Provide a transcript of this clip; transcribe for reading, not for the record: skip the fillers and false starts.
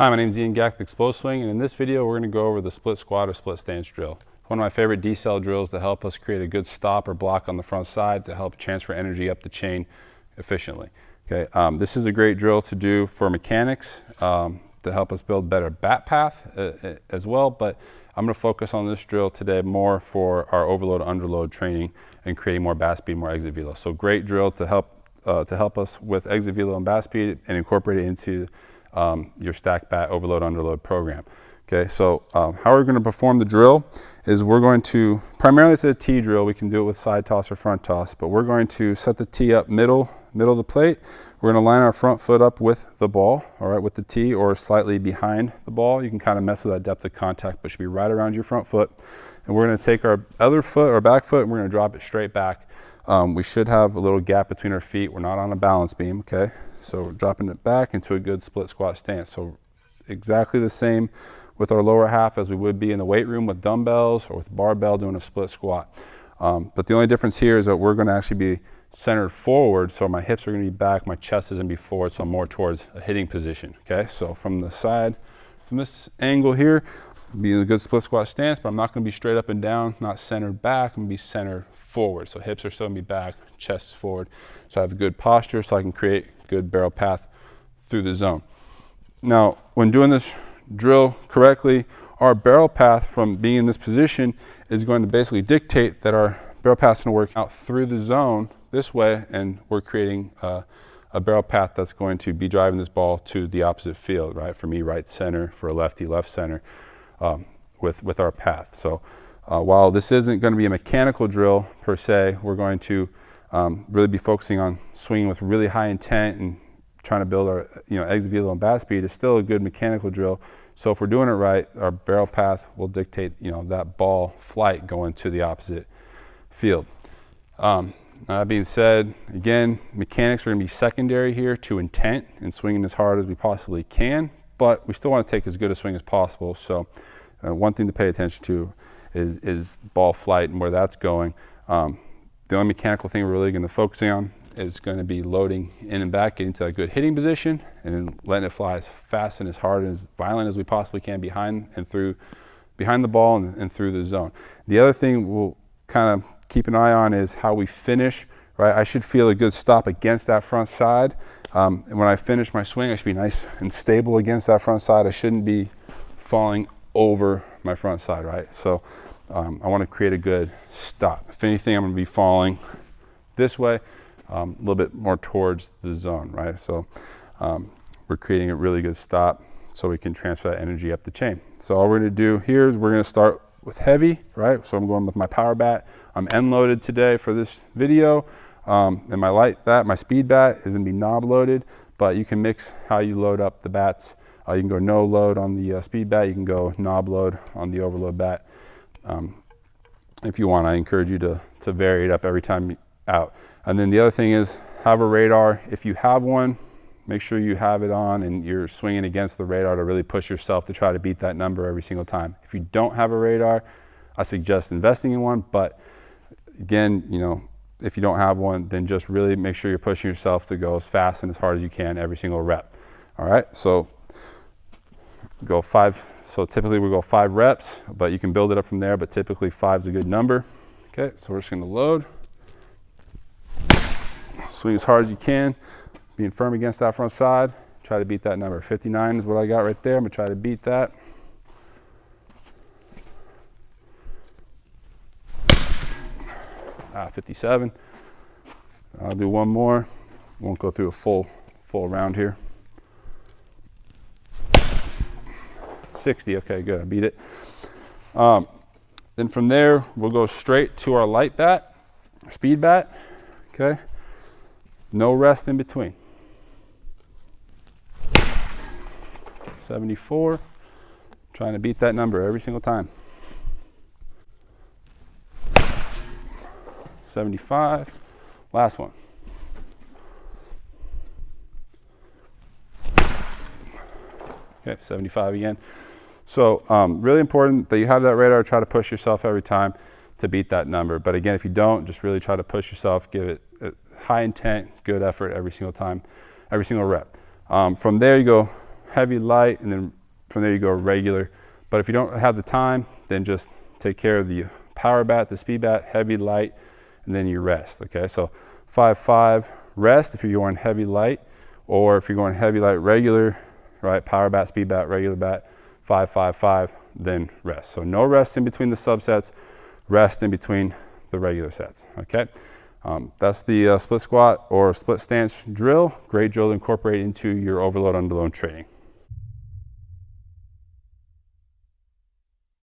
Hi, my name is Ian Gack with Explosive Swing, and in this video we're going to go over the split squat or split stance drill. One of my favorite decel drills to help us create a good stop or block on the front side to help transfer energy up the chain efficiently. Okay, this is a great drill to do for mechanics to help us build better bat path as well, but I'm going to focus on this drill today more for our overload underload training and creating more bat speed, more exit velo. So great drill to help us with exit velo and bat speed and incorporate it into your stack bat overload underload program. Okay, so how we're going to perform the drill is we're going to, primarily it's a T drill, we can do it with side toss or front toss, but we're going to set the T up middle of the plate. We're going to line our front foot up with the ball, all right, with the T or slightly behind the ball. You can kind of mess with that depth of contact, but it should be right around your front foot. And we're going to take our other foot, our back foot, and we're going to drop it straight back. We should have a little gap between our feet. We're not on a balance beam, okay? So we're dropping it back into a good split squat stance. So exactly the same with our lower half as we would be in the weight room with dumbbells or with barbell doing a split squat. But the only difference here is that we're going to actually be centered forward, so my hips are going to be back, my chest is going to be forward, so I'm more towards a hitting position. Okay, so from the side, from this angle here, be in a good split squat stance, but I'm not going to be straight up and down, not centered back, I'm going to be centered forward. So hips are still going to be back, chest forward, so I have a good posture so I can create good barrel path through the zone. Now, when doing this drill correctly, our barrel path from being in this position is going to basically dictate that our barrel path is going to work out through the zone this way, and we're creating a barrel path that's going to be driving this ball to the opposite field, right? For me, right center, for a lefty, left center, with our path. So while this isn't going to be a mechanical drill per se, we're going to really be focusing on swinging with really high intent and trying to build our exit velo and bat speed. Is still a good mechanical drill. So if we're doing it right, our barrel path will dictate that ball flight going to the opposite field. That being said, again, mechanics are going to be secondary here to intent and swinging as hard as we possibly can, but we still want to take as good a swing as possible. So one thing to pay attention to is ball flight and where that's going. The only mechanical thing we're really going to focus on is going to be loading in and back, getting to a good hitting position, and then letting it fly as fast and as hard and as violent as we possibly can behind the ball and through the zone. The other thing we'll kind of keep an eye on is how we finish, right? I should feel a good stop against that front side. And when I finish my swing, I should be nice and stable against that front side. I shouldn't be falling over my front side, right? So I want to create a good stop. If anything, I'm going to be falling this way, a little bit more towards the zone, right? So we're creating a really good stop so we can transfer that energy up the chain. So all we're going to do here is we're going to start with heavy, right? So I'm going with my power bat. I'm end loaded today for this video. And my light bat, my speed bat is going to be knob loaded, but you can mix how you load up the bats. You can go no load on the speed bat. You can go knob load on the overload bat. If you want, I encourage you to vary it up every time out. And then the other thing is have a radar. If you have one, make sure you have it on and you're swinging against the radar to really push yourself to try to beat that number every single time. If you don't have a radar, I suggest investing in one, but again, if you don't have one, then just really make sure you're pushing yourself to go as fast and as hard as you can every single rep. All right, so go 5. So typically we go 5 reps, but you can build it up from there, but typically 5 is a good number. Okay, so we're just gonna load. Swing as hard as you can, being firm against that front side. Try to beat that number. 59 is what I got right there. I'm gonna try to beat that. 57. I'll do one more. Won't go through a full round here. 60, okay, good, I beat it. Then from there, we'll go straight to our light bat, speed bat, okay? No rest in between. 74, trying to beat that number every single time. 75, last one. Okay, 75 again. So really important that you have that radar, try to push yourself every time to beat that number. But again, if you don't, just really try to push yourself, give it high intent, good effort every single time, every single rep. From there you go heavy, light, and then from there you go regular. But if you don't have the time, then just take care of the power bat, the speed bat, heavy, light, and then you rest, okay? So 5-5, rest if you're going heavy, light, or if you're going heavy, light, regular, right? Power bat, speed bat, regular bat, 5-5-5, then rest. So no rest in between the subsets, rest in between the regular sets, okay? That's the split squat or split stance drill. Great drill to incorporate into your overload underload training.